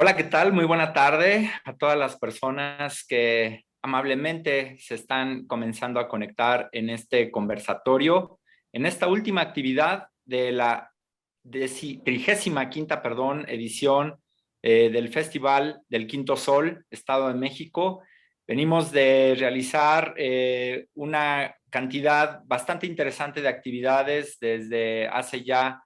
Hola, ¿qué tal? Muy buena tarde a todas las personas que amablemente se están comenzando a conectar en este conversatorio, en esta última actividad de la 35ª, edición del Festival del Quinto Sol, Estado de México. Venimos de realizar una cantidad bastante interesante de actividades desde hace ya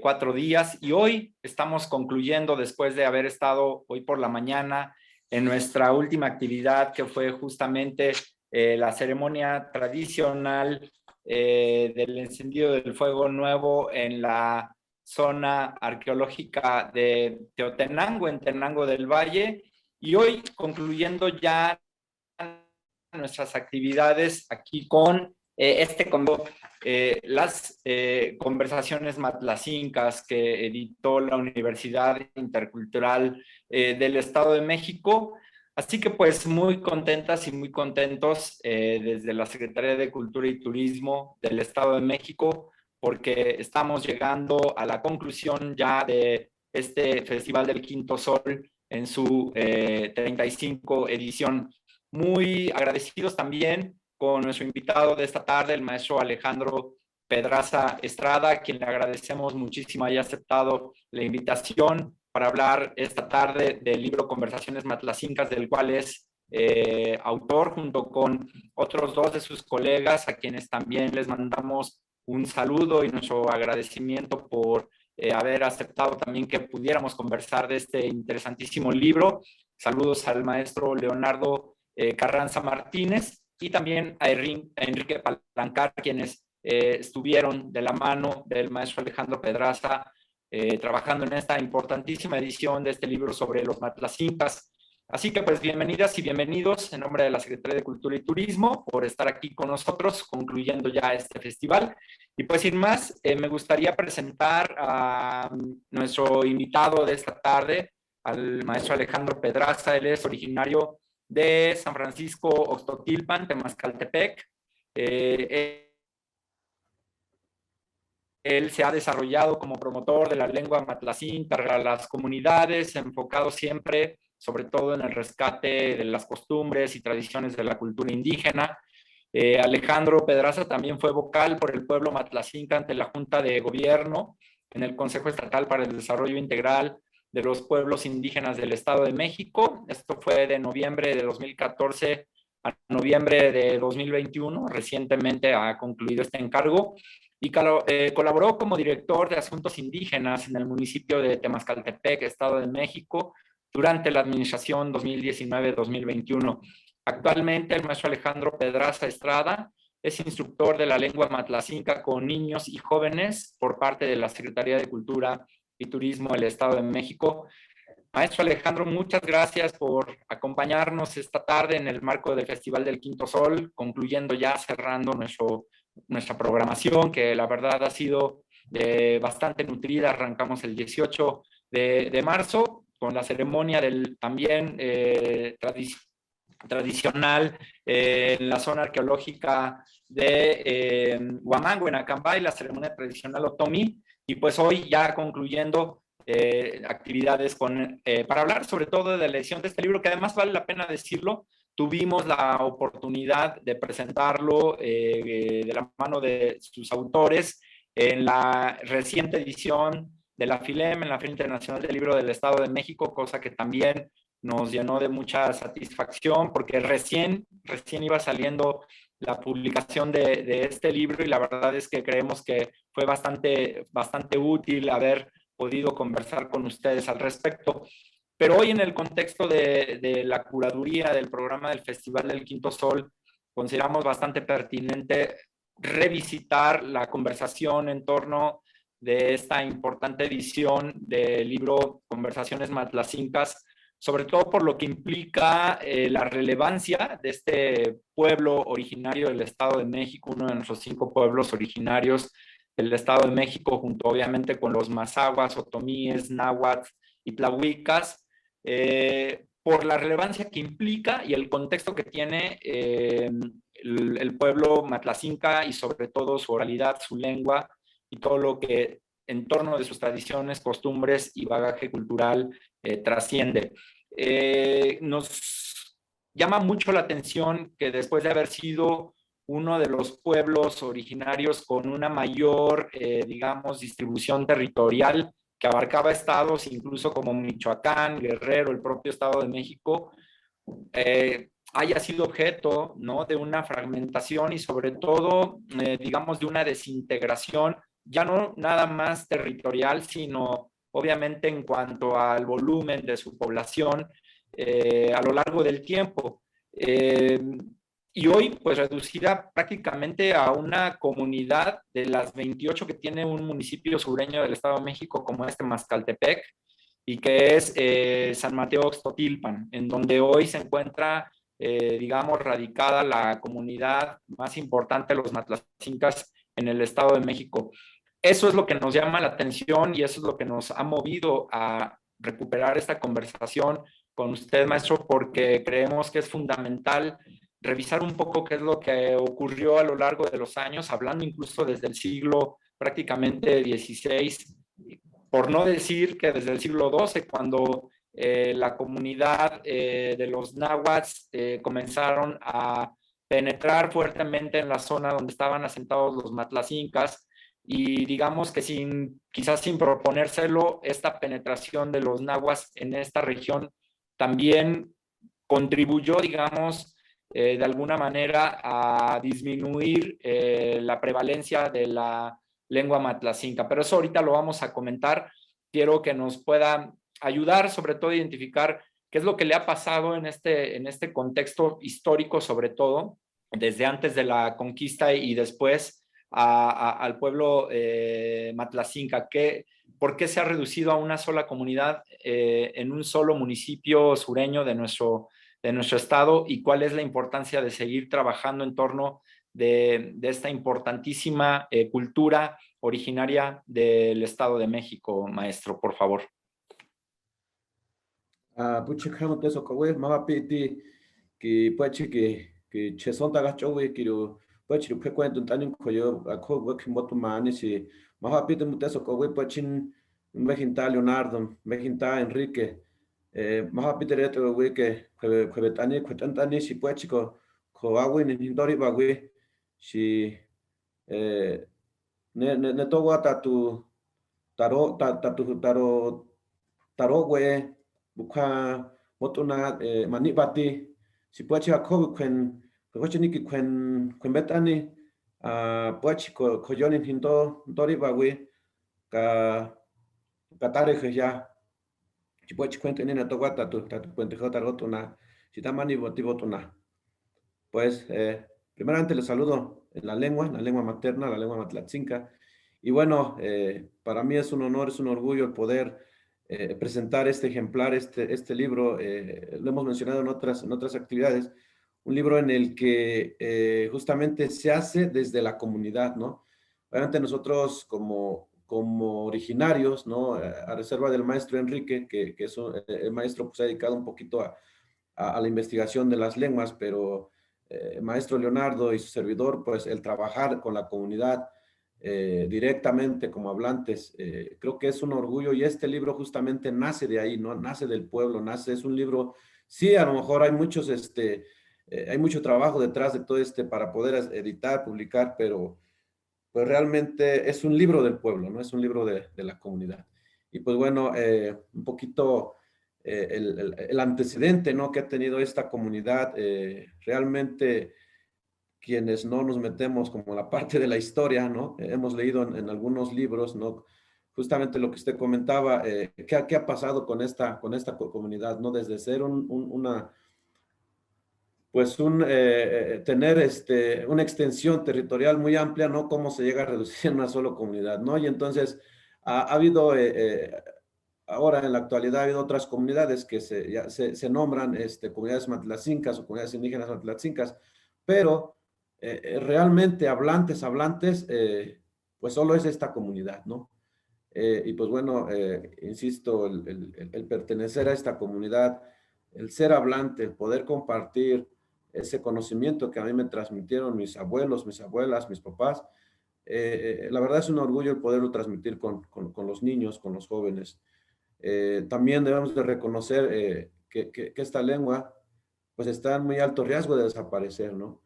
4 días, y hoy estamos concluyendo, después de haber estado hoy por la mañana en nuestra última actividad, que fue justamente la ceremonia tradicional del encendido del fuego nuevo en la zona arqueológica de Teotenango, en Tenango del Valle, y hoy concluyendo ya nuestras actividades aquí con las conversaciones matlacincas que editó la Universidad Intercultural del Estado de México. Así que pues muy contentas y muy contentos desde la Secretaría de Cultura y Turismo del Estado de México, porque estamos llegando a la conclusión ya de este Festival del Quinto Sol en su 35 edición. Muy agradecidos también con nuestro invitado de esta tarde, el maestro Alejandro Pedraza Estrada, a quien le agradecemos muchísimo haya aceptado la invitación para hablar esta tarde del libro Conversaciones Matlacincas, del cual es autor, junto con otros dos de sus colegas, a quienes también les mandamos un saludo y nuestro agradecimiento por haber aceptado también que pudiéramos conversar de este interesantísimo libro. Saludos al maestro Leonardo Carranza Martínez, y también a Enrique Palancar, quienes estuvieron de la mano del maestro Alejandro Pedraza trabajando en esta importantísima edición de este libro sobre los matlacincas. Así que pues bienvenidas y bienvenidos en nombre de la Secretaría de Cultura y Turismo por estar aquí con nosotros, concluyendo ya este festival. Y pues sin más, me gustaría presentar a nuestro invitado de esta tarde, al maestro Alejandro Pedraza. Él es originario de San Francisco Oxtotilpan, Temascaltepec. Él se ha desarrollado como promotor de la lengua matlacinca para las comunidades, enfocado siempre, sobre todo en el rescate de las costumbres y tradiciones de la cultura indígena. Alejandro Pedraza también fue vocal por el pueblo matlacinca ante la Junta de Gobierno en el Consejo Estatal para el Desarrollo Integral de los Pueblos Indígenas del Estado de México. Esto fue de noviembre de 2014 a noviembre de 2021. Recientemente ha concluido este encargo y colaboró como director de Asuntos Indígenas en el municipio de Temascaltepec, Estado de México, durante la administración 2019-2021. Actualmente el maestro Alejandro Pedraza Estrada es instructor de la lengua matlacinca con niños y jóvenes por parte de la Secretaría de Cultura y Turismo del Estado de México. Maestro Alejandro, muchas gracias por acompañarnos esta tarde en el marco del Festival del Quinto Sol, concluyendo ya, cerrando nuestra programación, que la verdad ha sido bastante nutrida. Arrancamos el 18 de marzo con la ceremonia del también tradicional en la zona arqueológica de Huamango, en Acambay, la ceremonia tradicional Otomí, y pues hoy ya concluyendo actividades para hablar sobre todo de la edición de este libro, que además vale la pena decirlo, tuvimos la oportunidad de presentarlo de la mano de sus autores en la reciente edición de la FILEM, en la Feria Internacional del Libro del Estado de México, cosa que también nos llenó de mucha satisfacción, porque recién iba saliendo la publicación de este libro, y la verdad es que creemos que fue bastante útil haber podido conversar con ustedes al respecto. Pero hoy, en el contexto de la curaduría del programa del Festival del Quinto Sol, consideramos bastante pertinente revisitar la conversación en torno de esta importante edición del libro Conversaciones Matlacincas, sobre todo por lo que implica la relevancia de este pueblo originario del Estado de México, uno de nuestros 5 pueblos originarios del Estado de México, junto obviamente con los mazahuas, otomíes, náhuatl y tlahuicas, por la relevancia que implica y el contexto que tiene el pueblo matlacinca, y sobre todo su oralidad, su lengua y todo lo que en torno de sus tradiciones, costumbres y bagaje cultural trasciende. Nos llama mucho la atención que después de haber sido uno de los pueblos originarios con una mayor, digamos, distribución territorial que abarcaba estados incluso como Michoacán, Guerrero, el propio Estado de México, haya sido objeto, ¿no?, de una fragmentación y sobre todo, digamos, de una desintegración, ya no nada más territorial, sino obviamente en cuanto al volumen de su población a lo largo del tiempo. Y hoy, pues, reducida prácticamente a una comunidad de las 28 que tiene un municipio sureño del Estado de México, como Mascaltepec, y que es San Mateo Oxtotilpan, en donde hoy se encuentra, digamos, radicada la comunidad más importante de los matlacincas en el Estado de México. Eso es lo que nos llama la atención y eso es lo que nos ha movido a recuperar esta conversación con usted, maestro, porque creemos que es fundamental revisar un poco qué es lo que ocurrió a lo largo de los años, hablando incluso desde el siglo prácticamente XVI, por no decir que desde el siglo XII, cuando la comunidad de los náhuatl comenzaron a penetrar fuertemente en la zona donde estaban asentados los matlacincas, y digamos que quizás sin proponérselo, esta penetración de los náhuatl en esta región también contribuyó, digamos, de alguna manera a disminuir la prevalencia de la lengua matlacinca. Pero eso ahorita lo vamos a comentar. Quiero que nos pueda ayudar, sobre todo, a identificar qué es lo que le ha pasado en este contexto histórico, sobre todo, desde antes de la conquista y después al pueblo matlacinca. ¿Por qué se ha reducido a una sola comunidad en un solo municipio sureño de nuestro estado, y cuál es la importancia de seguir trabajando en torno de esta importantísima cultura originaria del Estado de México, maestro, por favor? Pucha, kamo teso kawe, mama piti que puede que chesonta gachowe kiro puede que cuento tanin koyo ako wak moto mani si mama piti muteso kawe puchin mejinta Leonardo, mejinta Enrique, mama piti reto we que kwebetani kwetantani si puede ko awe ni hindori bawe si ne to wata tu taro we bukha motuna manibati si puachi akobi kwen niki kwen betani puachi ko yonin hindo dori bawi ka tare ya si puachi kwen tenina to wata tu puente jota rotuna si tamani botibotuna. Pues primeramente les saludo en la lengua materna, la lengua matlatzinca. Y bueno, para mí es un honor, es un orgullo el poder presentar este ejemplar, este libro. Lo hemos mencionado en otras actividades. Un libro en el que justamente se hace desde la comunidad, ¿no? Obviamente nosotros como originarios, ¿no? A reserva del maestro Enrique, que es el maestro pues, se ha dedicado un poquito a la investigación de las lenguas, pero maestro Leonardo y su servidor, pues el trabajar con la comunidad directamente como hablantes, creo que es un orgullo, y este libro justamente nace de ahí, ¿no? Nace del pueblo, es un libro, sí, a lo mejor hay hay mucho trabajo detrás de todo para poder editar, publicar, pero pues realmente es un libro del pueblo, ¿no? Es un libro de la comunidad. Y pues bueno, un poquito el antecedente, ¿no?, que ha tenido esta comunidad, realmente quienes no nos metemos como la parte de la historia, ¿no? Hemos leído en algunos libros, ¿no?, justamente lo que usted comentaba, ¿qué ha pasado con esta comunidad, ¿no? Desde ser tener una extensión territorial muy amplia, ¿no? Cómo se llega a reducir en una sola comunidad, ¿no? Y entonces ha habido, ahora en la actualidad ha habido otras comunidades que se nombran comunidades matlacincas o comunidades indígenas matlacincas, pero realmente hablantes, pues solo es esta comunidad, ¿no? Y pues bueno, insisto, el pertenecer a esta comunidad, el ser hablante, el poder compartir ese conocimiento que a mí me transmitieron mis abuelos, mis abuelas, mis papás, la verdad es un orgullo el poderlo transmitir con los niños, con los jóvenes. También debemos de reconocer que esta lengua pues está en muy alto riesgo de desaparecer, ¿no?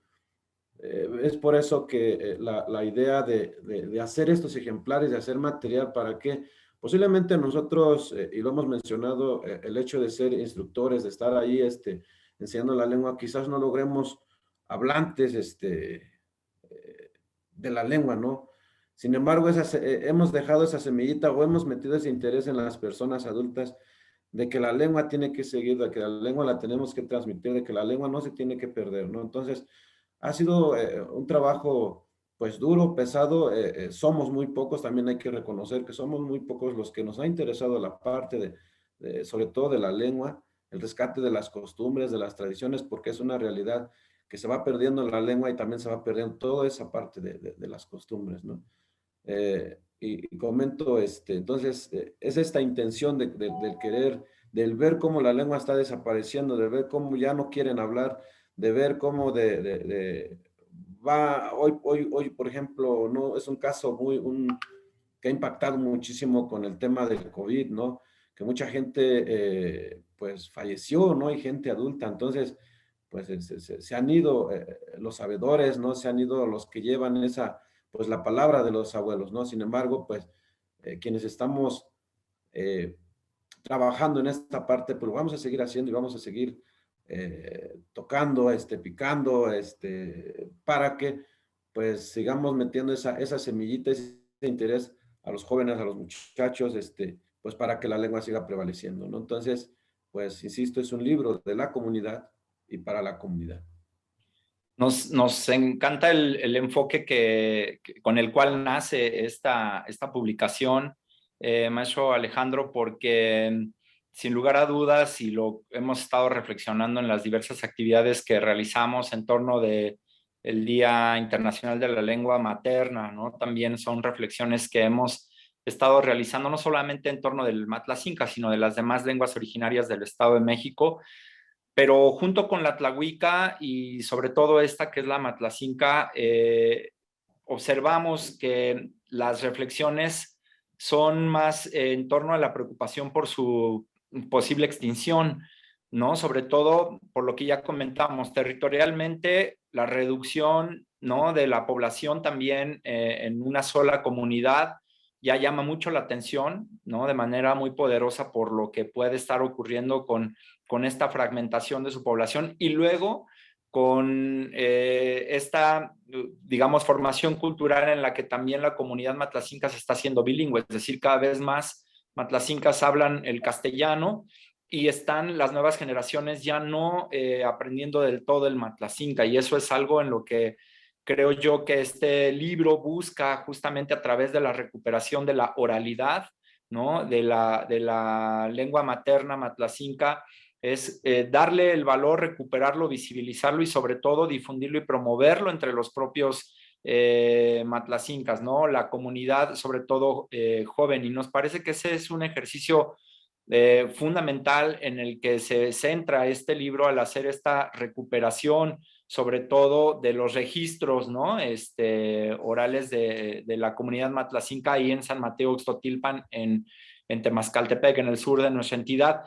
Es por eso que la idea de hacer estos ejemplares, de hacer material para que posiblemente nosotros, y lo hemos mencionado, el hecho de ser instructores, de estar ahí enseñando la lengua, quizás no logremos hablantes de la lengua, ¿no? Sin embargo, hemos dejado esa semillita o hemos metido ese interés en las personas adultas de que la lengua tiene que seguir, de que la lengua la tenemos que transmitir, de que la lengua no se tiene que perder, ¿no? Entonces, ha sido un trabajo pues duro, pesado, somos muy pocos, también hay que reconocer que somos muy pocos los que nos ha interesado la parte sobre todo de la lengua, el rescate de las costumbres, de las tradiciones, porque es una realidad que se va perdiendo la lengua y también se va perdiendo toda esa parte de las costumbres, ¿no? Y comento, entonces, es esta intención del querer, del ver cómo la lengua está desapareciendo, de ver cómo ya no quieren hablar, de ver cómo va, hoy, por ejemplo, no, es un caso que ha impactado muchísimo con el tema del COVID, ¿no? Que mucha gente, pues, falleció, ¿no? Y gente adulta, entonces, pues, se han ido los sabedores, ¿no? Se han ido los que llevan pues, la palabra de los abuelos, ¿no? Sin embargo, pues, quienes estamos eh, trabajando en esta parte, pues lo vamos a seguir haciendo y vamos a seguir tocando, picando, para que pues sigamos metiendo esa semillita, ese interés a los jóvenes, a los muchachos, pues para que la lengua siga prevaleciendo, ¿no? Entonces, pues, insisto, es un libro de la comunidad y para la comunidad. Nos encanta el enfoque con el cual nace esta publicación, maestro Alejandro, porque sin lugar a dudas, y lo hemos estado reflexionando en las diversas actividades que realizamos en torno de el Día Internacional de la Lengua Materna, ¿no? También son reflexiones que hemos estado realizando no solamente en torno del Matlacinca, sino de las demás lenguas originarias del Estado de México, pero junto con la tlahuica y sobre todo esta que es la matlacinca, observamos que las reflexiones son más en torno a la preocupación por su posible extinción, ¿no? Sobre todo por lo que ya comentamos, territorialmente la reducción, ¿no? De la población también en una sola comunidad ya llama mucho la atención, ¿no? De manera muy poderosa por lo que puede estar ocurriendo con esta fragmentación de su población y luego con esta, digamos, formación cultural en la que también la comunidad matlacinca se está haciendo bilingüe, es decir, cada vez más matlacincas hablan el castellano y están las nuevas generaciones ya no aprendiendo del todo el matlacinca, y eso es algo en lo que creo yo que este libro busca justamente a través de la recuperación de la oralidad, ¿no? De la lengua materna matlacinca, es darle el valor, recuperarlo, visibilizarlo y sobre todo difundirlo y promoverlo entre los propios matlacincas, ¿no? La comunidad, sobre todo joven. Y nos parece que ese es un ejercicio fundamental en el que se centra este libro al hacer esta recuperación, sobre todo de los registros, ¿no? Orales de la comunidad matlacinca ahí en San Mateo Ixtotilpan, en Temascaltepec, en el sur de nuestra entidad.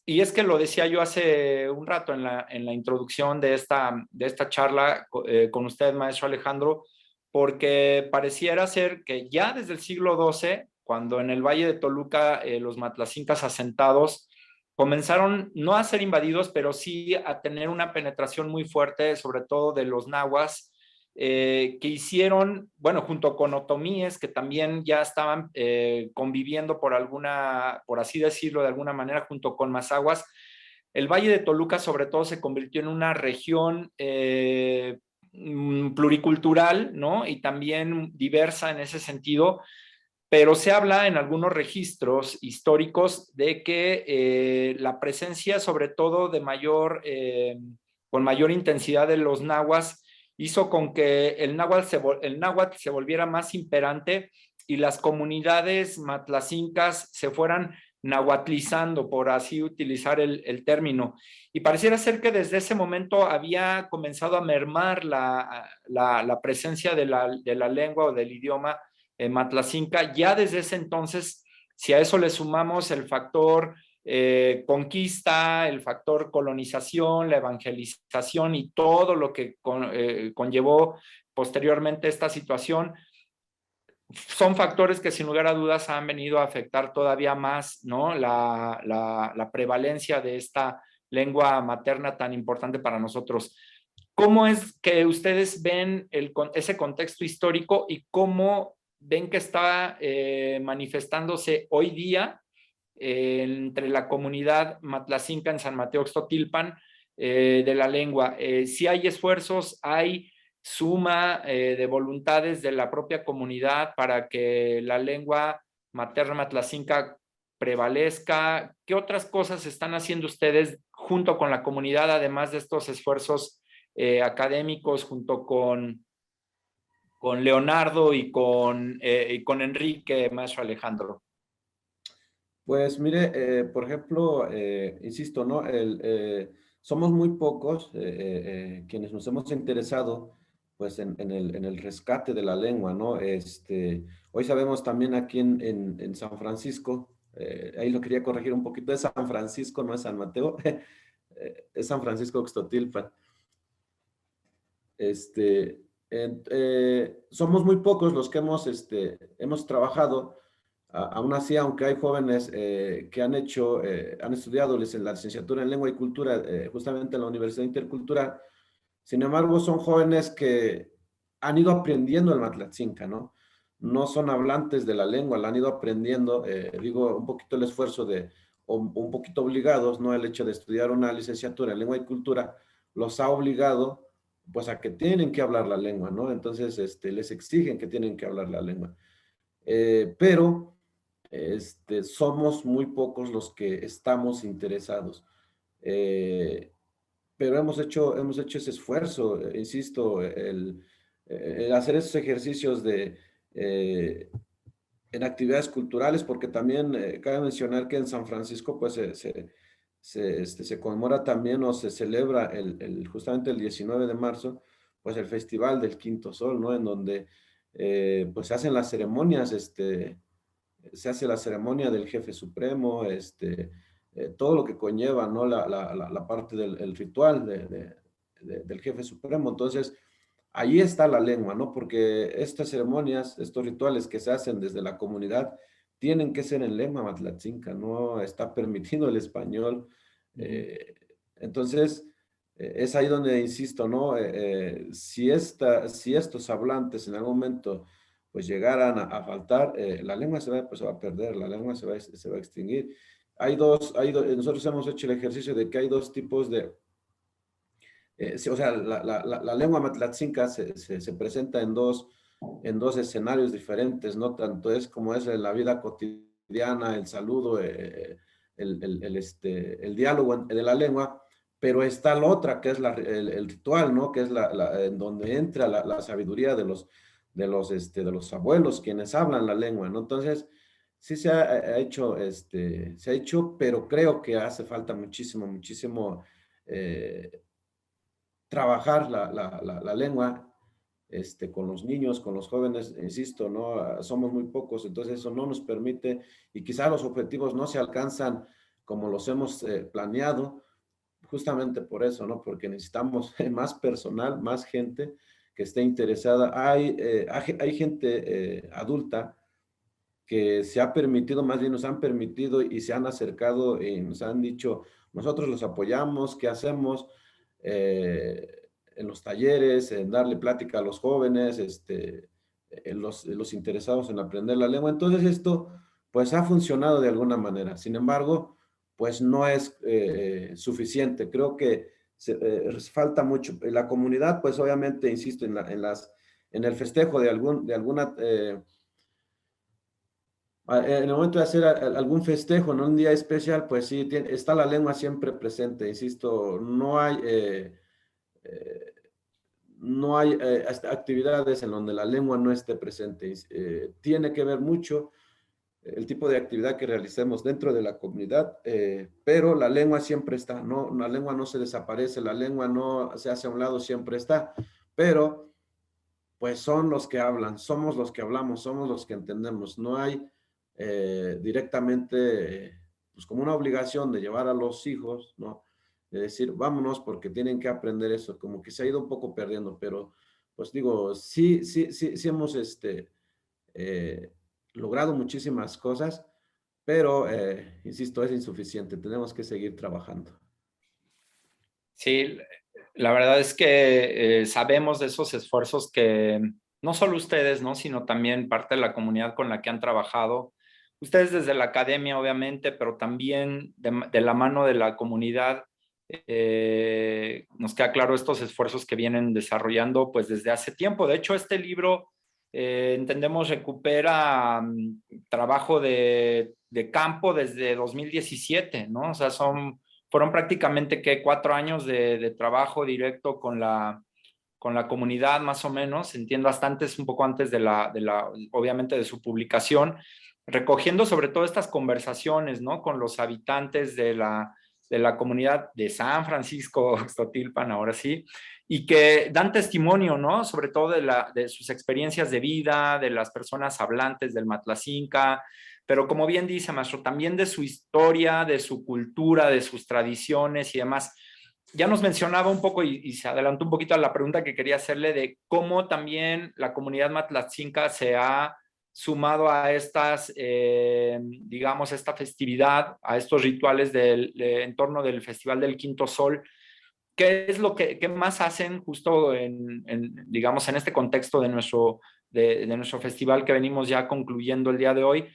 Y es que lo decía yo hace un rato en la introducción de esta charla con usted, maestro Alejandro, porque pareciera ser que ya desde el siglo XII, cuando en el Valle de Toluca los matlacincas asentados comenzaron no a ser invadidos, pero sí a tener una penetración muy fuerte, sobre todo de los nahuas, que hicieron, bueno, junto con otomíes, que también ya estaban conviviendo por así decirlo, de alguna manera, junto con mazahuas. El Valle de Toluca, sobre todo, se convirtió en una región pluricultural, ¿no? Y también diversa en ese sentido, pero se habla en algunos registros históricos de que la presencia, sobre todo con mayor intensidad de los nahuas, hizo con que el náhuatl se volviera más imperante y las comunidades matlacincas se fueran nahuatlizando, por así utilizar el término. Y pareciera ser que desde ese momento había comenzado a mermar la presencia de la lengua o del idioma matlacinca. Ya desde ese entonces Si a eso le sumamos el factor conquista, el factor colonización, la evangelización y todo lo que conllevó posteriormente esta situación, son factores que sin lugar a dudas han venido a afectar todavía más, ¿no? la prevalencia de esta lengua materna tan importante para nosotros. ¿Cómo es que ustedes ven ese contexto histórico y cómo ven que está manifestándose hoy día entre la comunidad matlacinca en San Mateo Ixtoquilpan de la lengua? Si hay esfuerzos, hay suma de voluntades de la propia comunidad para que la lengua materna matlacinca prevalezca. ¿Qué otras cosas están haciendo ustedes junto con la comunidad, además de estos esfuerzos académicos, junto con Leonardo y con Enrique, maestro Alejandro? Pues mire, por ejemplo, insisto, ¿no? Somos muy pocos quienes nos hemos interesado pues en el rescate de la lengua, ¿no? Hoy sabemos también aquí en San Francisco, ahí lo quería corregir un poquito, es San Francisco, no es San Mateo, es San Francisco Ixtotilpan. Somos muy pocos los que hemos trabajado. Aún así, aunque hay jóvenes que han estudiado la licenciatura en Lengua y Cultura justamente en la Universidad Intercultural, sin embargo, son jóvenes que han ido aprendiendo el Matlatzinca, ¿no? No son hablantes de la lengua, la han ido aprendiendo, digo, un poquito el esfuerzo o un poquito obligados, ¿no? El hecho de estudiar una licenciatura en Lengua y Cultura los ha obligado, pues, a que tienen que hablar la lengua, ¿no? Entonces, les exigen que tienen que hablar la lengua. Pero somos muy pocos los que estamos interesados. Pero hemos hecho ese esfuerzo, insisto, el hacer esos ejercicios en actividades culturales, porque también cabe mencionar que en San Francisco pues se conmemora también o se celebra justamente el 19 de marzo, pues el Festival del Quinto Sol, ¿no? En donde pues se hacen las ceremonias, se hace la ceremonia del jefe supremo, todo lo que conlleva, ¿no? La parte del ritual del jefe supremo. Entonces, ahí está la lengua, ¿no? Porque estas ceremonias, estos rituales que se hacen desde la comunidad, tienen que ser en lengua matlatzinca, no está permitido el español. Eh, entonces, es ahí donde insisto, ¿no? Si estos hablantes en algún momento pues llegaran a faltar, la lengua pues, se va a perder, la lengua se va a extinguir. Nosotros hemos hecho el ejercicio de que hay dos tipos o sea, la lengua matlatzinca se presenta en dos escenarios diferentes, ¿no? Tanto es como es en la vida cotidiana, el saludo, el diálogo de la lengua, pero está la otra, que es el ritual, ¿no? Que es en donde entra la sabiduría de los abuelos, quienes hablan la lengua, ¿no? Entonces, sí se ha hecho, pero creo que hace falta muchísimo, muchísimo trabajar la lengua con los niños, con los jóvenes, insisto, ¿no? Somos muy pocos, entonces eso no nos permite, y quizá los objetivos no se alcanzan como los hemos planeado, justamente por eso, ¿no? Porque necesitamos más personal, más gente que esté interesada. Hay gente adulta que se ha permitido, más bien nos han permitido y se han acercado y nos han dicho, nosotros los apoyamos, ¿qué hacemos? En los talleres, en darle plática a los jóvenes, los interesados en aprender la lengua. Entonces esto, pues ha funcionado de alguna manera. Sin embargo, pues no es suficiente. Creo que falta mucho. La comunidad, pues obviamente, insisto, en el festejo de alguna en el momento de hacer algún festejo, en un día especial, pues sí, está la lengua siempre presente, insisto, eh, no hay actividades en donde la lengua no esté presente. Tiene que ver mucho el tipo de actividad que realicemos dentro de la comunidad, pero la lengua siempre está, ¿no? La lengua no se desaparece, la lengua no se hace a un lado, siempre está, pero pues son los que hablan, somos los que hablamos, somos los que entendemos, no hay directamente, pues como una obligación de llevar a los hijos, ¿no? De decir, vámonos porque tienen que aprender eso, como que se ha ido un poco perdiendo, pero pues digo, sí hemos eh, logrado muchísimas cosas, pero, insisto, es insuficiente, tenemos que seguir trabajando. Sí, la verdad es que sabemos de esos esfuerzos que no solo ustedes, ¿no? Sino también parte de la comunidad con la que han trabajado. Ustedes desde la academia, obviamente, pero también de la mano de la comunidad, nos queda claro estos esfuerzos que vienen desarrollando pues desde hace tiempo. De hecho, este libro, entendemos, recupera trabajo de campo desde 2017, ¿no? O sea, fueron prácticamente que 4 años de trabajo directo con la comunidad, más o menos, entiendo, hasta antes, un poco antes obviamente, de su publicación, recogiendo sobre todo estas conversaciones, ¿no? Con los habitantes de la comunidad de San Francisco, Oxtotilpan, ahora sí, y que dan testimonio, ¿no? Sobre todo de sus experiencias de vida, de las personas hablantes del Matlacinca, pero como bien dice, maestro, también de su historia, de su cultura, de sus tradiciones y demás. Ya nos mencionaba un poco y se adelantó un poquito a la pregunta que quería hacerle de cómo también la comunidad matlacinca se ha sumado a estas, digamos, esta festividad, a estos rituales en torno del Festival del Quinto Sol. ¿Qué es lo qué más hacen justo digamos, en este contexto de nuestro festival que venimos ya concluyendo el día de hoy?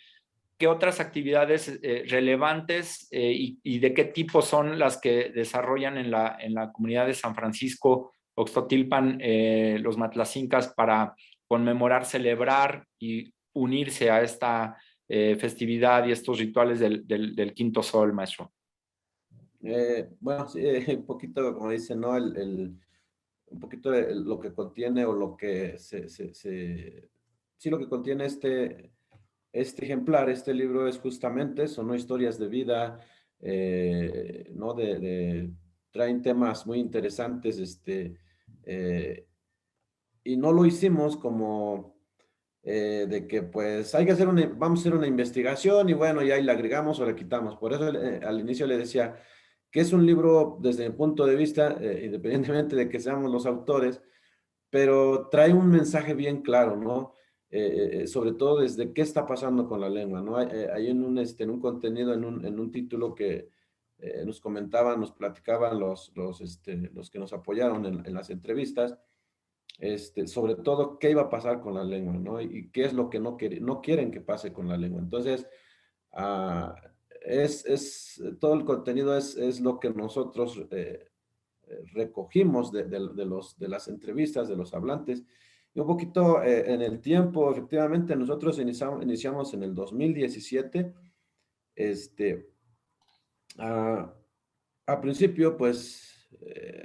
¿Qué otras actividades relevantes y de qué tipo son las que desarrollan en la comunidad de San Francisco, Oxtotilpan, los matlacincas para conmemorar, celebrar y unirse a esta festividad y estos rituales del Quinto Sol, maestro? Bueno, sí, un poquito, como dicen, ¿no? Un poquito de lo que contiene o lo que sí, lo que contiene este ejemplar, este libro es justamente, son, ¿no?, historias de vida, ¿no? Traen temas muy interesantes, y no lo hicimos como de que pues hay que hacer vamos a hacer una investigación y bueno, ya ahí le agregamos o le quitamos. Por eso al inicio le decía que es un libro desde mi punto de vista, independientemente de que seamos los autores, pero trae un mensaje bien claro, ¿no? Sobre todo desde qué está pasando con la lengua, ¿no? Hay en un contenido, en un título que nos comentaban, nos platicaban los que nos apoyaron en las entrevistas, sobre todo qué iba a pasar con la lengua, ¿no? Y qué es lo que no quieren que pase con la lengua. Entonces, ah, todo el contenido es lo que nosotros recogimos de las entrevistas, de los hablantes. Y un poquito en el tiempo, efectivamente, nosotros iniciamos en el 2017. Este, ah, Al principio, pues,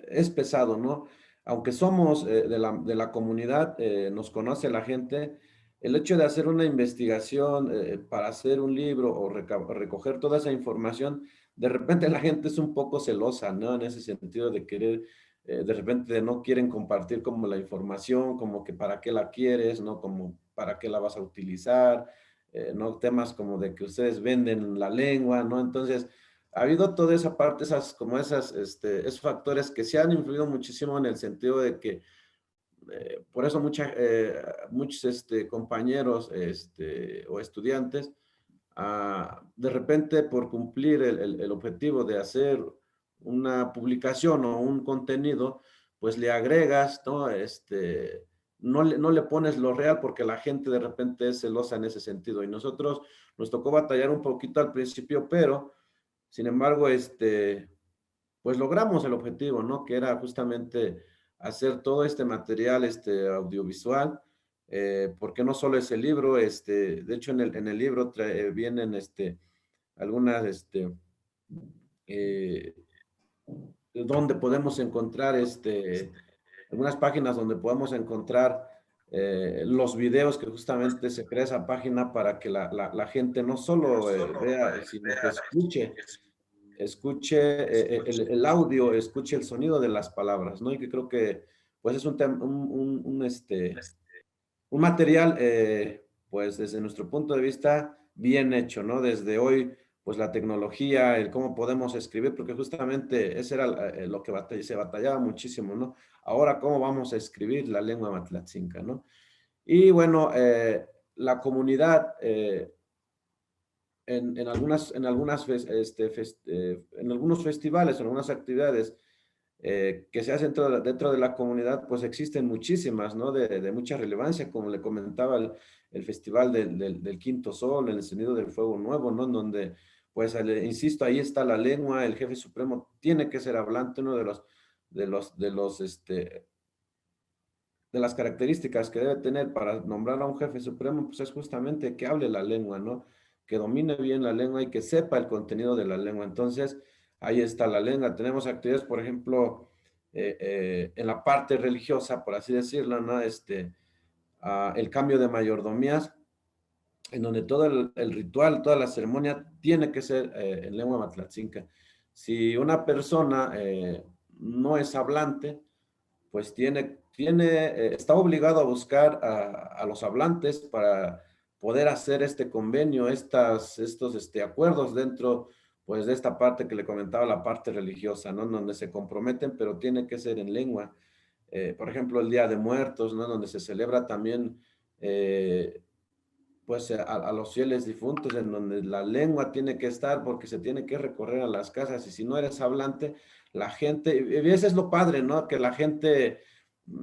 es pesado, ¿no? Aunque somos de la comunidad, nos conoce la gente, el hecho de hacer una investigación para hacer un libro o recoger toda esa información, de repente la gente es un poco celosa, ¿no? En ese sentido de querer, de repente no quieren compartir como la información, como que para qué la quieres, ¿no? Como para qué la vas a utilizar, ¿no? Temas como de que ustedes venden la lengua, ¿no? Entonces, ha habido toda esa parte, esos factores que se han influido muchísimo en el sentido de que, por eso muchos compañeros o estudiantes, de repente por cumplir el objetivo de hacer una publicación o un contenido, pues le agregas, ¿no? No le pones lo real porque la gente de repente es celosa en ese sentido. Y nosotros nos tocó batallar un poquito al principio, pero sin embargo, pues logramos el objetivo, ¿no? Que era justamente hacer todo este material, audiovisual, porque no solo es el libro, de hecho en el libro vienen, algunas, eh, donde podemos encontrar, algunas páginas donde podemos encontrar los videos que justamente se crea esa página para que la gente no solo vea, sino que escuche el audio, escuche el sonido de las palabras, ¿no? Y que creo que, pues, es un material, pues, desde nuestro punto de vista, bien hecho, ¿no? Desde hoy, pues la tecnología, el cómo podemos escribir, porque justamente ese era lo que se batallaba muchísimo, ¿no? Ahora, ¿cómo vamos a escribir la lengua matlatzinca, ¿no? Y bueno, la comunidad en algunos festivales, en algunas actividades que se hacen dentro de la comunidad, pues existen muchísimas, ¿no? De mucha relevancia, como le comentaba el Festival del Quinto Sol, el encendido del Fuego Nuevo, ¿no? En donde, pues, insisto, ahí está la lengua, el jefe supremo tiene que ser hablante, uno de las características que debe tener para nombrar a un jefe supremo, pues es justamente que hable la lengua, ¿no? Que domine bien la lengua y que sepa el contenido de la lengua. Entonces, ahí está la lengua. Tenemos actividades, por ejemplo, en la parte religiosa, por así decirlo, ¿no? El cambio de mayordomías, en donde todo el ritual, toda la ceremonia tiene que ser en lengua matlatzinca. Si una persona no es hablante, pues está obligado a buscar a los hablantes para poder hacer este convenio, estos acuerdos dentro, pues, de esta parte que le comentaba, la parte religiosa, ¿no? Donde se comprometen, pero tiene que ser en lengua. Por ejemplo, el Día de Muertos, ¿no? Donde se celebra también, pues, a los fieles difuntos, en donde la lengua tiene que estar porque se tiene que recorrer a las casas, y si no eres hablante, la gente, y ese es lo padre, ¿no? Que la gente,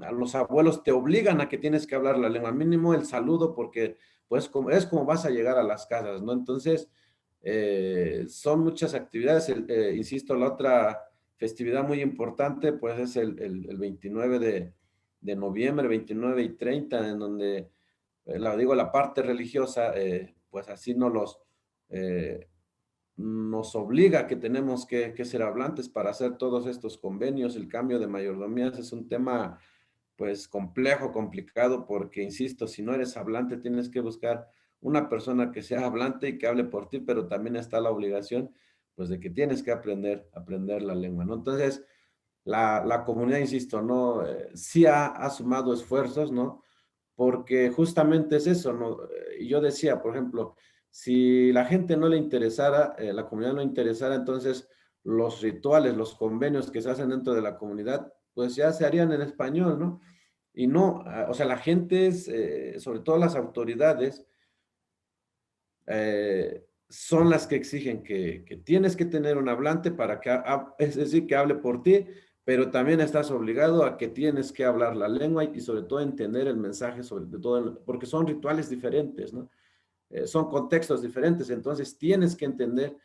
a los abuelos te obligan a que tienes que hablar la lengua, mínimo el saludo, porque pues es como vas a llegar a las casas, ¿no? Entonces, son muchas actividades, insisto, la otra festividad muy importante, pues es el 29 de noviembre, 29 y 30, en donde la parte religiosa, pues así eh, nos obliga que tenemos que ser hablantes para hacer todos estos convenios. El cambio de mayordomías es un tema, pues, complejo, complicado, porque, insisto, si no eres hablante, tienes que buscar una persona que sea hablante y que hable por ti, pero también está la obligación, pues, de que tienes que aprender la lengua, ¿no? Entonces, la comunidad, insisto, ¿no? Sí ha sumado esfuerzos, ¿no? Porque justamente es eso, ¿no? Y yo decía, por ejemplo, si la gente no le interesara, la comunidad no le interesara, entonces los rituales, los convenios que se hacen dentro de la comunidad, pues ya se harían en español, ¿no? Y no, o sea, la gente sobre todo las autoridades, son las que exigen que tienes que tener un hablante para que, es decir, que hable por ti, pero también estás obligado a que tienes que hablar la lengua y sobre todo entender el mensaje, sobre todo, porque son rituales diferentes, ¿no? Son contextos diferentes, entonces tienes que entender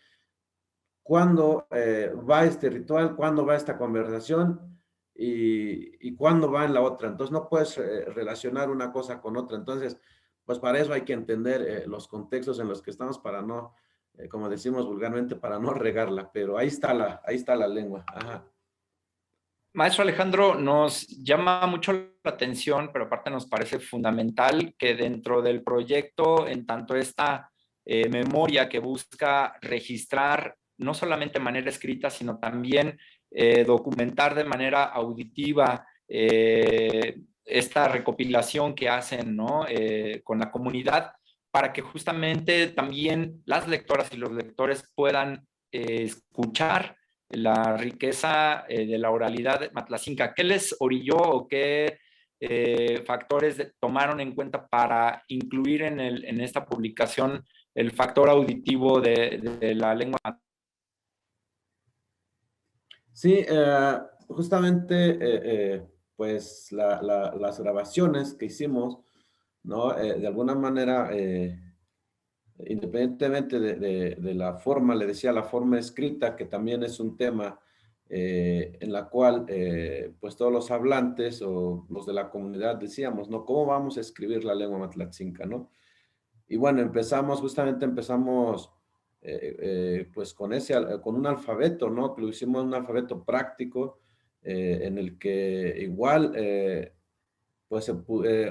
cuándo va este ritual, cuándo va esta conversación y cuándo va en la otra. Entonces no puedes relacionar una cosa con otra. Entonces, pues para eso hay que entender los contextos en los que estamos para no, como decimos vulgarmente, para no regarla. Pero ahí está la lengua. Ajá. Maestro Alejandro, nos llama mucho la atención, pero aparte nos parece fundamental que dentro del proyecto, en tanto esta memoria que busca registrar no solamente de manera escrita, sino también documentar de manera auditiva esta recopilación que hacen, ¿no? Con la comunidad, para que justamente también las lectoras y los lectores puedan escuchar la riqueza de la oralidad matlacinca. ¿Qué les orilló o qué factores tomaron en cuenta para incluir en esta publicación el factor auditivo de la lengua? Sí, justamente, pues las grabaciones que hicimos, ¿no? De alguna manera, independientemente de la forma, le decía la forma escrita, que también es un tema en la cual, pues todos los hablantes o los de la comunidad decíamos, ¿no? ¿Cómo vamos a escribir la lengua matlatzinca, ¿no? Y bueno, justamente empezamos, pues con un alfabeto, ¿no? Que lo hicimos un alfabeto práctico, en el que igual, pues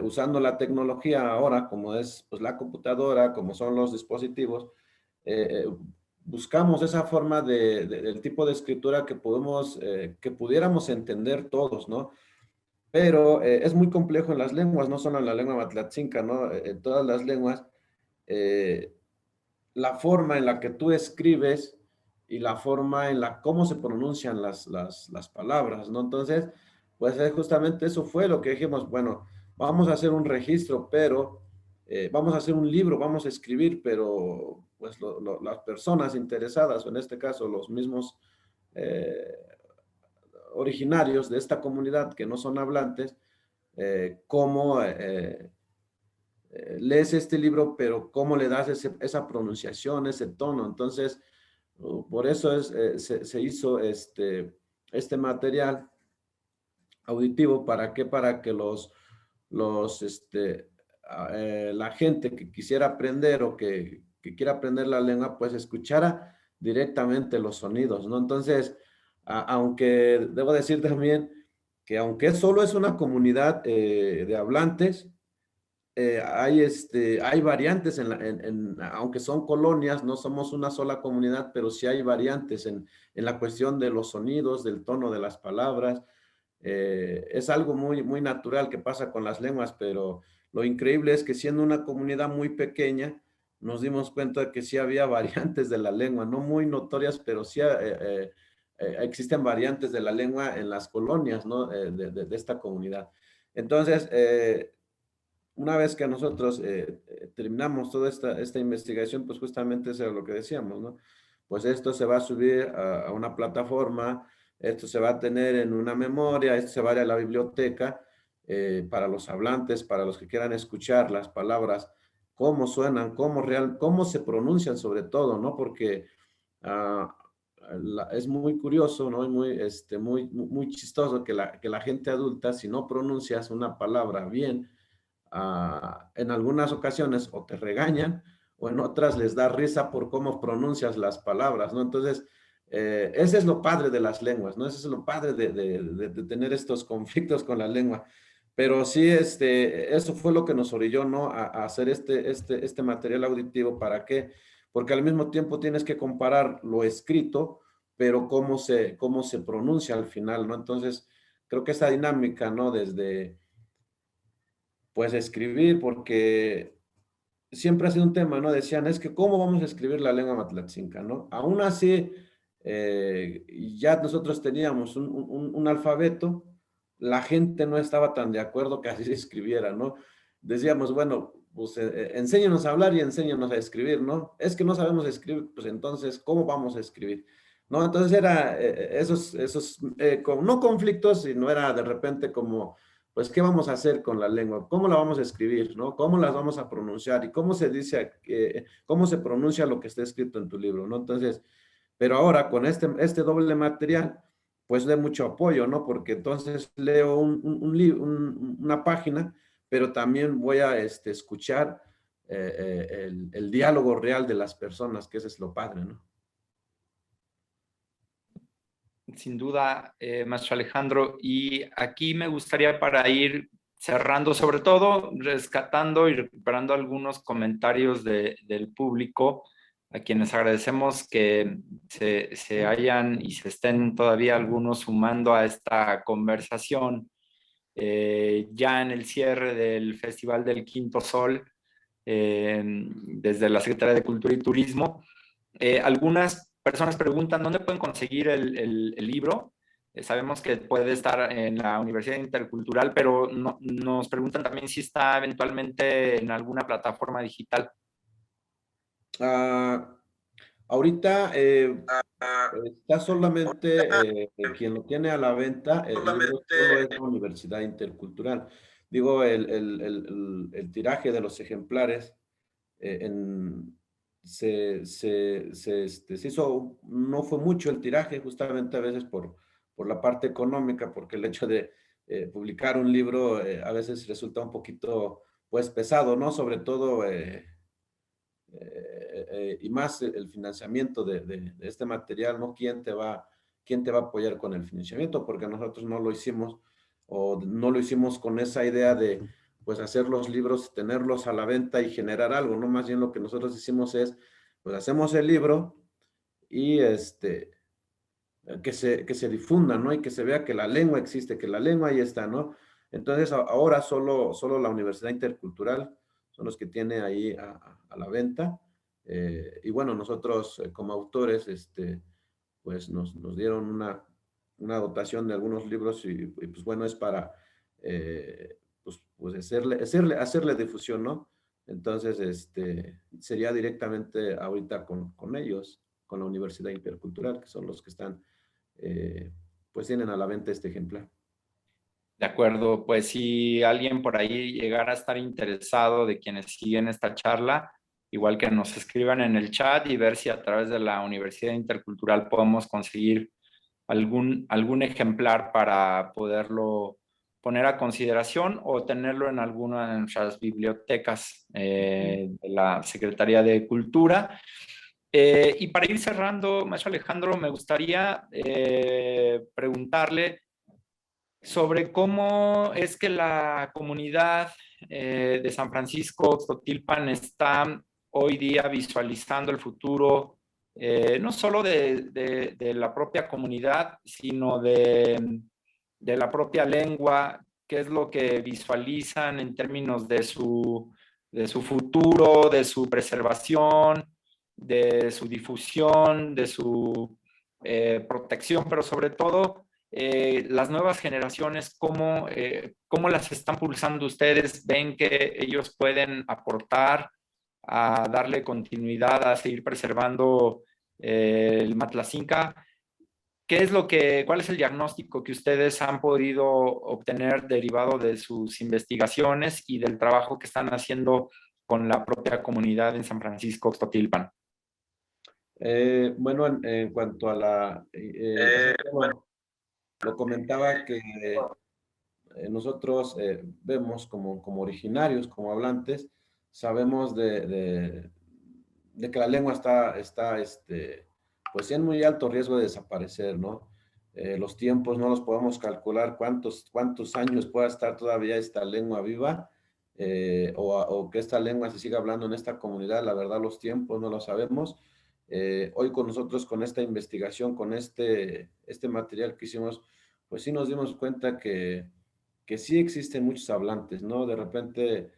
usando la tecnología ahora, como es pues la computadora, como son los dispositivos, buscamos esa forma del tipo de escritura que pudiéramos entender todos, ¿no? Pero es muy complejo en las lenguas, no solo en la lengua matlatzinca, ¿no? En todas las lenguas, eh, la forma en la que tú escribes y la forma en la cómo se pronuncian las palabras, ¿no? Entonces, pues justamente eso fue lo que dijimos, bueno, vamos a hacer un registro, pero vamos a hacer un libro, vamos a escribir, pero pues las personas interesadas, o en este caso los mismos eh, originarios de esta comunidad que no son hablantes, cómo lees este libro, pero cómo le das esa pronunciación, ese tono. Entonces, por eso se hizo este material auditivo. ¿Para qué? Para que la gente que quisiera aprender o que quiera aprender la lengua, pues escuchara directamente los sonidos, ¿no? Entonces, aunque debo decir también que aunque solo es una comunidad de hablantes, hay variantes aunque son colonias, no somos una sola comunidad, pero sí hay variantes en la cuestión de los sonidos, del tono de las palabras. Es algo muy, muy natural que pasa con las lenguas, pero lo increíble es que siendo una comunidad muy pequeña, nos dimos cuenta de que sí había variantes de la lengua, no muy notorias, pero sí existen variantes de la lengua en las colonias, ¿no? De esta comunidad. Entonces, una vez que nosotros terminamos toda esta investigación, pues justamente eso es lo que decíamos, ¿no? Pues esto se va a subir a una plataforma, esto se va a tener en una memoria, esto se va a ir a la biblioteca para los hablantes, para los que quieran escuchar las palabras, cómo suenan, cómo se pronuncian sobre todo, ¿no? Porque ah, es muy curioso, ¿no? Y muy chistoso que la gente adulta, si no pronuncias una palabra bien, en algunas ocasiones o te regañan o en otras les da risa por cómo pronuncias las palabras, ¿no? Entonces, ese es lo padre de las lenguas, ¿no? Ese es lo padre de tener estos conflictos con la lengua. Pero sí, eso fue lo que nos orilló, ¿no? A hacer este material auditivo. ¿Para qué? Porque al mismo tiempo tienes que comparar lo escrito, pero cómo se pronuncia al final, ¿no? Entonces, creo que esa dinámica, ¿no? Desde pues escribir, porque siempre ha sido un tema, ¿no? Decían, es que ¿cómo vamos a escribir la lengua matlatzinca, ¿no? Aún así, ya nosotros teníamos un alfabeto, la gente no estaba tan de acuerdo que así se escribiera, ¿no? Decíamos, bueno, pues enséñanos a hablar y enséñanos a escribir, ¿no? Es que no sabemos escribir, pues entonces, ¿cómo vamos a escribir? ¿No? Entonces era no conflictos, sino era de repente como pues, ¿qué vamos a hacer con la lengua? ¿Cómo la vamos a escribir? ¿No? ¿Cómo las vamos a pronunciar? ¿Y cómo se dice, cómo se pronuncia lo que está escrito en tu libro? ¿No? Entonces, pero ahora con este doble material, pues de mucho apoyo, ¿no? Porque entonces leo una página, pero también voy a escuchar el diálogo real de las personas, que ese es lo padre, ¿no? Sin duda, maestro Alejandro. Y aquí me gustaría para ir cerrando, sobre todo rescatando y recuperando algunos comentarios del público, a quienes agradecemos que se hayan y se estén todavía algunos sumando a esta conversación. Ya en el cierre del Festival del Quinto Sol, desde la Secretaría de Cultura y Turismo. Algunas personas preguntan dónde pueden conseguir el libro. Sabemos que puede estar en la Universidad Intercultural, pero nos preguntan también si está eventualmente en alguna plataforma digital. Ah, ahorita está solamente quien lo tiene a la venta, el libro solo es la Universidad Intercultural. Digo, el tiraje de los ejemplares se hizo, no fue mucho el tiraje, justamente a veces por la parte económica, porque el hecho de publicar un libro a veces resulta un poquito, pues, pesado, ¿no? Sobre todo y más el financiamiento de este material, ¿no? ¿Quién te va a apoyar con el financiamiento? Porque nosotros no lo hicimos o no lo hicimos con esa idea de, pues, hacer los libros, tenerlos a la venta y generar algo, ¿no? Más bien lo que nosotros hicimos es, pues, hacemos el libro y que se difunda, ¿no? Y que se vea que la lengua existe, que la lengua ahí está, ¿no? Entonces, ahora solo la Universidad Intercultural son los que tiene ahí a la venta Y bueno, nosotros como autores, pues nos dieron una dotación de algunos libros y, pues bueno, es para pues hacerle difusión, ¿no? Entonces, sería directamente ahorita con ellos, con la Universidad Intercultural, que son los que están, pues tienen a la venta este ejemplar. De acuerdo, pues si alguien por ahí llegara a estar interesado de quienes siguen esta charla, igual que nos escriban en el chat y ver si a través de la Universidad Intercultural podemos conseguir algún ejemplar para poderlo poner a consideración o tenerlo en alguna de nuestras bibliotecas de la Secretaría de Cultura. Y para ir cerrando, maestro Alejandro, me gustaría preguntarle sobre cómo es que la comunidad de San Francisco Xochitl está hoy día visualizando el futuro, no solo de la propia comunidad, sino de la propia lengua, qué es lo que visualizan en términos de su futuro, de su preservación, de su difusión, de su protección, pero sobre todo las nuevas generaciones, ¿cómo las están pulsando ustedes? ¿Ven que ellos pueden aportar a darle continuidad, a seguir preservando el Matlacinca? ¿Cuál es el diagnóstico que ustedes han podido obtener derivado de sus investigaciones y del trabajo que están haciendo con la propia comunidad en San Francisco Xtotilpan? Bueno, en cuanto a bueno, lo comentaba que nosotros vemos como originarios, como hablantes, sabemos de que la lengua está pues en muy alto riesgo de desaparecer, ¿no? Los tiempos no los podemos calcular cuántos años pueda estar todavía esta lengua viva, o que esta lengua se siga hablando en esta comunidad. La verdad, los tiempos no lo sabemos. Hoy con nosotros, con esta investigación, con este material que hicimos, pues sí nos dimos cuenta que sí existen muchos hablantes, ¿no? De repente,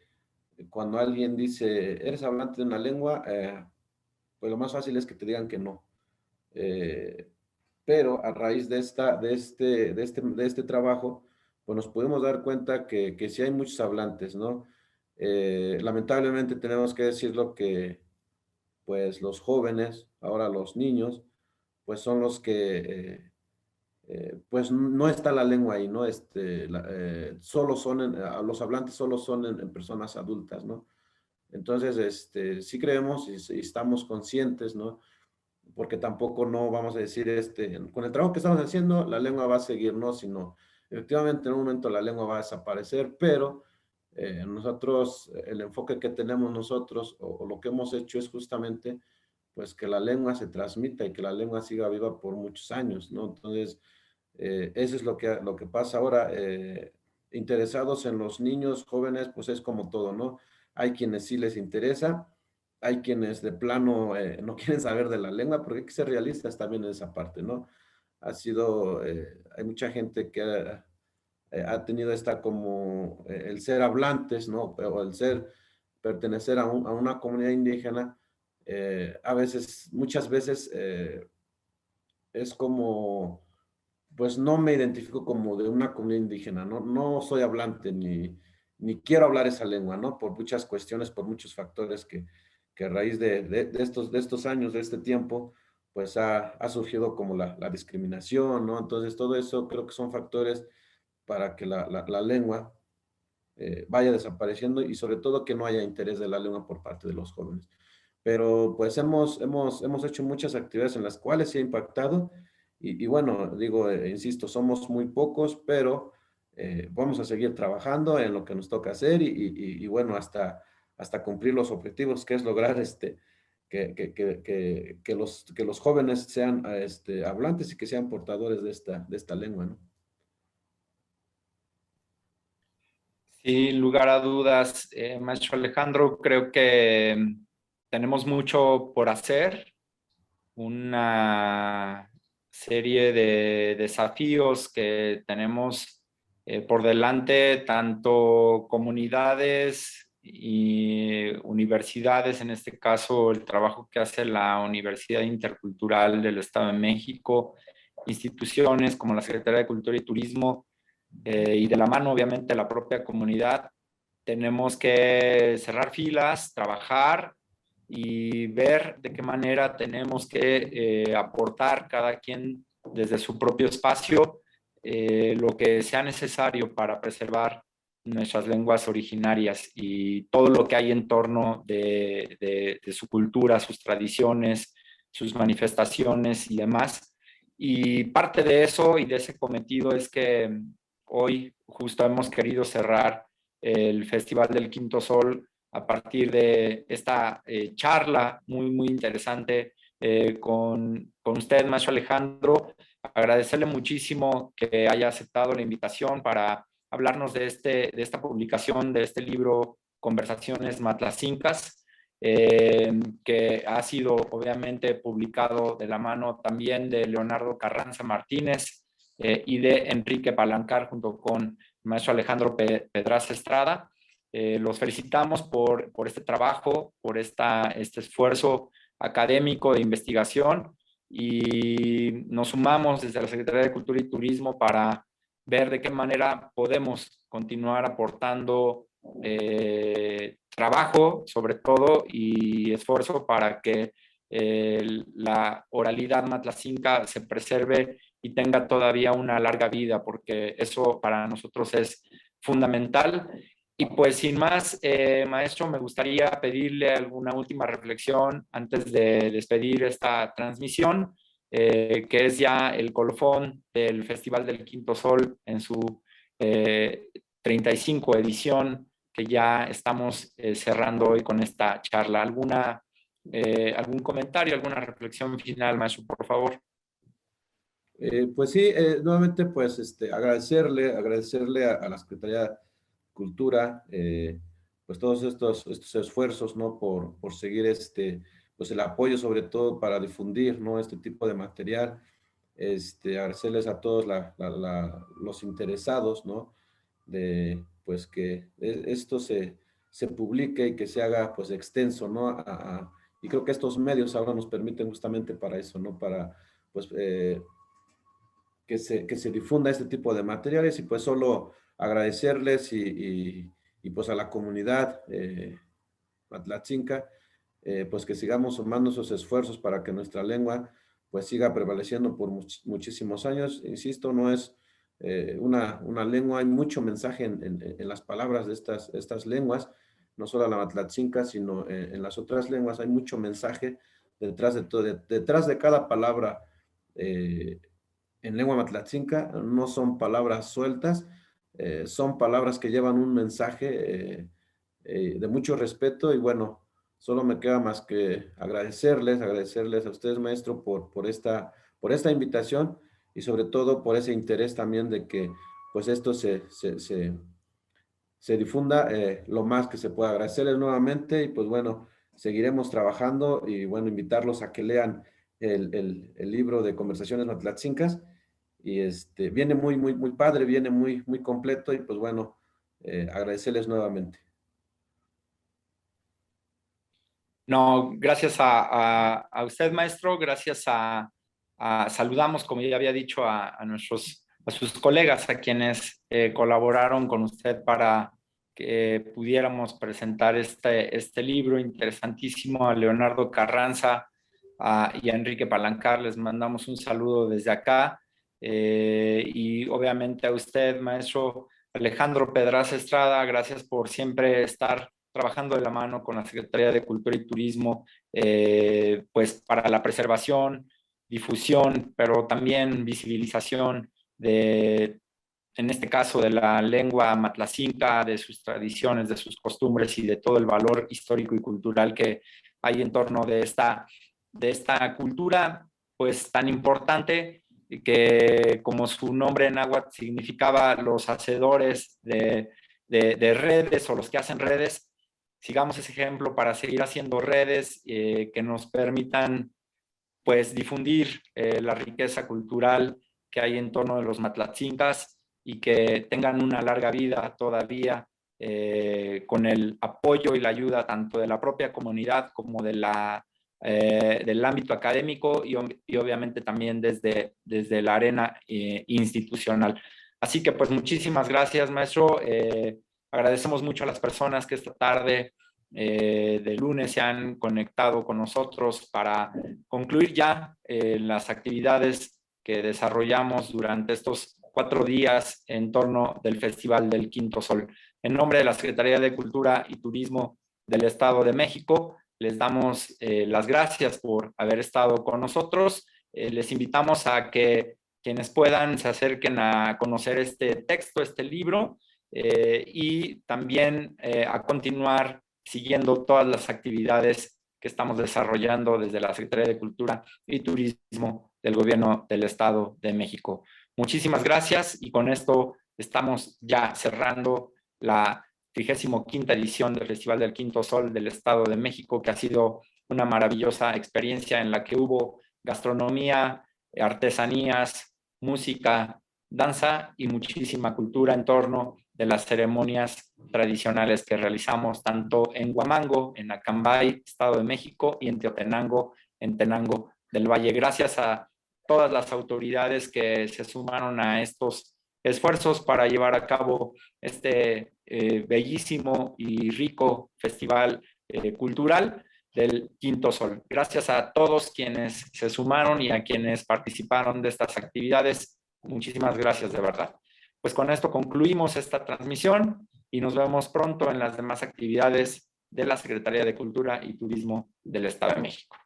cuando alguien dice, ¿eres hablante de una lengua? Pues lo más fácil es que te digan que no. Eh, pero a raíz de este trabajo, pues nos pudimos dar cuenta que sí hay muchos hablantes, ¿no? Lamentablemente tenemos que decirlo que, pues los jóvenes, ahora los niños, pues son los que pues no está la lengua ahí, ¿no? Solo son, los hablantes solo son en personas adultas, ¿no? Entonces, sí creemos y estamos conscientes, ¿no? Porque tampoco no vamos a decir, con el trabajo que estamos haciendo, la lengua va a seguir, ¿no? Sino, efectivamente, en un momento la lengua va a desaparecer, pero nosotros, el enfoque que tenemos nosotros, o lo que hemos hecho es justamente, pues, que la lengua se transmita y que la lengua siga viva por muchos años, ¿no? Entonces, eso es lo que pasa ahora. Interesados en los niños jóvenes, pues es como todo, ¿no? Hay quienes sí les interesa, hay quienes de plano no quieren saber de la lengua, porque hay que ser realistas también en esa parte, ¿no? Hay mucha gente que ha tenido esta como el ser hablantes, ¿no? O el pertenecer a una comunidad indígena, muchas veces es como pues no me identifico como de una comunidad indígena, ¿no? No soy hablante ni quiero hablar esa lengua, ¿no? Por muchas cuestiones, por muchos factores que a raíz de estos años, de este tiempo, pues ha surgido como la discriminación, ¿no? Entonces, todo eso creo que son factores para que la lengua vaya desapareciendo y sobre todo que no haya interés de la lengua por parte de los jóvenes. Pero pues hemos hecho muchas actividades en las cuales se ha impactado y bueno, digo, insisto, somos muy pocos, pero vamos a seguir trabajando en lo que nos toca hacer y bueno, hasta cumplir los objetivos, que es lograr que los jóvenes sean hablantes y que sean portadores de esta lengua, ¿no? Sin lugar a dudas, maestro Alejandro, creo que tenemos mucho por hacer, una serie de desafíos que tenemos por delante, tanto comunidades y universidades, en este caso el trabajo que hace la Universidad Intercultural del Estado de México, instituciones como la Secretaría de Cultura y Turismo, y de la mano obviamente la propia comunidad, tenemos que cerrar filas, trabajar y ver de qué manera tenemos que aportar cada quien desde su propio espacio lo que sea necesario para preservar nuestras lenguas originarias y todo lo que hay en torno de su cultura, sus tradiciones, sus manifestaciones y demás. Y parte de eso y de ese cometido es que hoy justo hemos querido cerrar el Festival del Quinto Sol a partir de esta charla muy interesante con usted, maestro Alejandro. Agradecerle muchísimo que haya aceptado la invitación para hablarnos de esta publicación, de este libro Conversaciones Matlacincas, que ha sido obviamente publicado de la mano también de Leonardo Carranza Martínez y de Enrique Palancar junto con el maestro Alejandro Pedraza Estrada. Los felicitamos por este trabajo, por este esfuerzo académico de investigación y nos sumamos desde la Secretaría de Cultura y Turismo para ver de qué manera podemos continuar aportando trabajo, sobre todo, y esfuerzo para que la oralidad matlacinca se preserve y tenga todavía una larga vida, porque eso para nosotros es fundamental. Y pues sin más, maestro, me gustaría pedirle alguna última reflexión antes de despedir esta transmisión, que es ya el colofón del Festival del Quinto Sol en su 35 edición, que ya estamos cerrando hoy con esta charla. ¿Algún comentario, alguna reflexión final, maestro, por favor? Pues sí, nuevamente pues agradecerle a la Secretaría de Cultura, pues todos estos esfuerzos, ¿no? Por seguir pues el apoyo sobre todo para difundir, ¿no? Este tipo de material. Agradecerles a todos los interesados, ¿no? De pues que esto se publique y que se haga pues extenso, ¿no? Y creo que estos medios ahora nos permiten justamente para eso, ¿no? Para pues que se difunda este tipo de materiales y pues solo agradecerles y pues a la comunidad matlatzinca, pues que sigamos sumando esos esfuerzos para que nuestra lengua pues siga prevaleciendo por muchísimos años. Insisto, no es una lengua, hay mucho mensaje en las palabras de estas lenguas, no solo la matlatzinca, sino en las otras lenguas hay mucho mensaje detrás de todo, detrás de cada palabra en lengua matlatzinca, no son palabras sueltas, son palabras que llevan un mensaje de mucho respeto y bueno, solo me queda más que agradecerles a ustedes, maestro, por esta invitación y sobre todo por ese interés también de que pues esto se difunda lo más que se pueda. Agradecerles nuevamente y pues bueno, seguiremos trabajando y bueno, invitarlos a que lean el libro de Conversaciones Matlatzincas y viene muy padre, viene muy completo y pues bueno, agradecerles nuevamente. No, gracias a usted, maestro, gracias saludamos, como ya había dicho, a sus colegas, a quienes colaboraron con usted para que pudiéramos presentar este libro interesantísimo, a Leonardo Carranza y a Enrique Palancar. Les mandamos un saludo desde acá y obviamente a usted, maestro Alejandro Pedraza Estrada, gracias por siempre estar trabajando de la mano con la Secretaría de Cultura y Turismo, pues para la preservación, difusión, pero también visibilización en este caso, de la lengua matlacinca, de sus tradiciones, de sus costumbres y de todo el valor histórico y cultural que hay en torno de esta cultura, pues tan importante que, como su nombre en náhuatl significaba, los hacedores de redes o los que hacen redes. Sigamos ese ejemplo para seguir haciendo redes que nos permitan pues difundir la riqueza cultural que hay en torno de los matlatzincas y que tengan una larga vida todavía con el apoyo y la ayuda tanto de la propia comunidad como de del ámbito académico y obviamente también desde la arena institucional. Así que pues muchísimas gracias, maestro. Agradecemos mucho a las personas que esta tarde de lunes se han conectado con nosotros para concluir ya las actividades que desarrollamos durante estos 4 días en torno del Festival del Quinto Sol. En nombre de la Secretaría de Cultura y Turismo del Estado de México, les damos las gracias por haber estado con nosotros. Les invitamos a que quienes puedan se acerquen a conocer este texto, este libro, y también a continuar siguiendo todas las actividades que estamos desarrollando desde la Secretaría de Cultura y Turismo del Gobierno del Estado de México. Muchísimas gracias y con esto estamos ya cerrando la 35ª edición del Festival del Quinto Sol del Estado de México, que ha sido una maravillosa experiencia en la que hubo gastronomía, artesanías, música, danza y muchísima cultura en torno de las ceremonias tradicionales que realizamos tanto en Huamango, en Acambay, Estado de México, y en Teotenango, en Tenango del Valle. Gracias a todas las autoridades que se sumaron a estos esfuerzos para llevar a cabo este bellísimo y rico festival cultural del Quinto Sol. Gracias a todos quienes se sumaron y a quienes participaron de estas actividades. Muchísimas gracias de verdad. Pues con esto concluimos esta transmisión y nos vemos pronto en las demás actividades de la Secretaría de Cultura y Turismo del Estado de México.